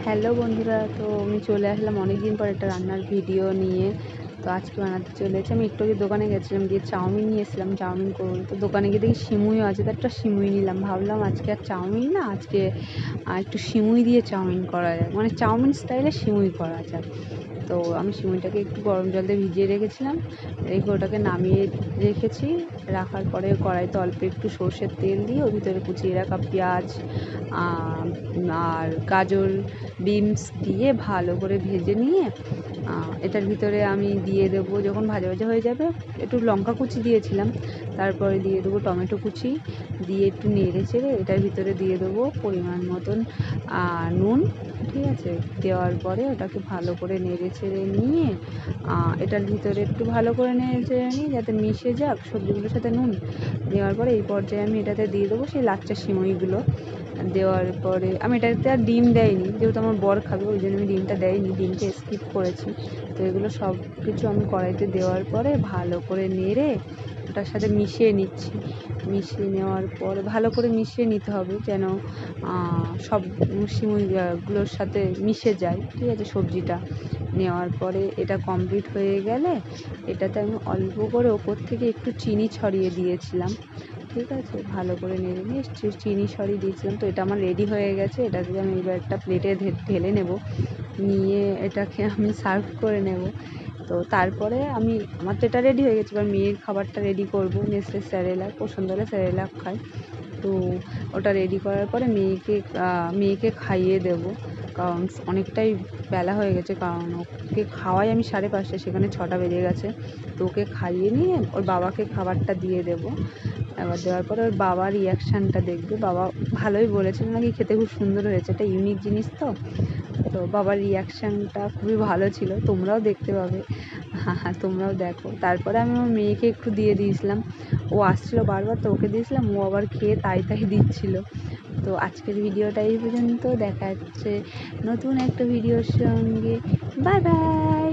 Hello বন্ধুরা, তো আমি চলে আসলাম অনেকদিন পর একটা রান্নার ভিডিও নিয়ে। তো আজকে বানাতে চলেছি। আমি একটু আগে দোকানে গেছিলাম, গিয়ে চাউমিন নিয়ে এসেছিলাম, চাউমিন করবো। তো দোকানে গিয়ে দেখি সিমুইও আছে, তো একটা সিমুই নিলাম। ভাবলাম আজকে আর চাউমিন না, আজকে একটু সিমুই দিয়ে চাউমিন করা যায়, মানে চাউমিন স্টাইলে সিমুই করা যায়। তো আমি সিমুইটাকে একটু গরম জল দিয়ে ভিজিয়ে রেখেছিলাম, রেখে ওটাকে নামিয়ে রেখেছি। রাখার পরে কড়াইতে অল্প একটু সর্ষের তেল দিয়ে ওর ভিতরে কুচিয়ে রাখা পেঁয়াজ আর গাজর, বিনস দিয়ে ভালো করে ভেজে নিয়ে এটার ভিতরে আমি দিয়ে দেবো। যখন ভাজা ভাজা হয়ে যাবে, একটু লঙ্কা কুচি দিয়েছিলাম, তারপরে দিয়ে দেবো টমেটো কুচি, দিয়ে একটু নেড়ে চেড়ে এটার ভিতরে দিয়ে দেবো পরিমাণ মতন নুন। ঠিক আছে, দেওয়ার পরে ওটাকে ভালো করে নেড়ে চেড়ে নিয়ে এটার ভিতরে একটু ভালো করে নেড়ে চেড়ে নিয়ে যাতে মিশে যাক সবজিগুলোর সাথে নুন। দেওয়ার পরে এই পর্যায়ে আমি এটাতে দিয়ে দেবো সেই লাচ্চা সিমইগুলো। দেওয়ার পরে আমি এটাতে আর ডিম দেয়নি, যেহেতু আমার বর খাবে ওই জন্য আমি ডিমটা দেয়নি, ডিমটা স্কিপ করেছি। তো এগুলো সব কিছু আমি কড়াইতে দেওয়ার পরে ভালো করে নেড়ে ওটার সাথে মিশিয়ে নিচ্ছি। মিশিয়ে নেওয়ার পরে ভালো করে মিশিয়ে নিতে হবে যেন সব সিমুইগুলোর সাথে মিশে যায়। ঠিক আছে, সবজিটা নেওয়ার পরে এটা কমপ্লিট হয়ে গেলে এটাতে আমি অল্প করে ওপর থেকে একটু চিনি ছড়িয়ে দিয়েছিলাম। ঠিক আছে, ভালো করে নেড়ে নিয়ে চিনি ছড়িয়ে দিয়েছিলাম। তো এটা আমার রেডি হয়ে গেছে। এটাকে আমি এবার একটা প্লেটে ঢেলে নেব, নিয়ে এটাকে আমি সার্ভ করে নেব। তো তারপরে আমার তো এটা রেডি হয়ে গেছে, এবার মেয়ের খাবারটা রেডি করবো। নেসলে স্যারেলাক ও সন্ধ্যাবেলা স্যারেলাক খায়, তো ওটা রেডি করার পরে মেয়েকে খাইয়ে দেবো। কারণ অনেকটাই বেলা হয়ে গেছে, কারণ ওকে খাওয়াই আমি 5:30, সেখানে 6টা বেজে গেছে। তো ওকে খাইয়ে নিয়ে ওর বাবাকে খাবারটা দিয়ে দেবো। এবার দেওয়ার পরে ওর বাবার রিয়াকশানটা দেখবে। বাবা ভালোই বলেছিল নাকি খেতে খুব সুন্দর হয়েছে, এটা ইউনিক জিনিস। তো তো বাবার রিয়াকশানটা খুবই ভালো ছিল, তোমরাও দেখতে পাবে। হ্যাঁ, তোমরাও দেখো। তারপরে আমি আমার মেয়েকে একটু দিয়ে দিয়েছিলাম, ও আসছিলো বারবার, তো ওকে দিয়েছিলাম, ও আবার খেয়ে তাই দিচ্ছিল। তো আজকের ভিডিওটা এই পর্যন্ত, দেখা যাচ্ছে নতুন একটা ভিডিওর সঙ্গে। Bye bye.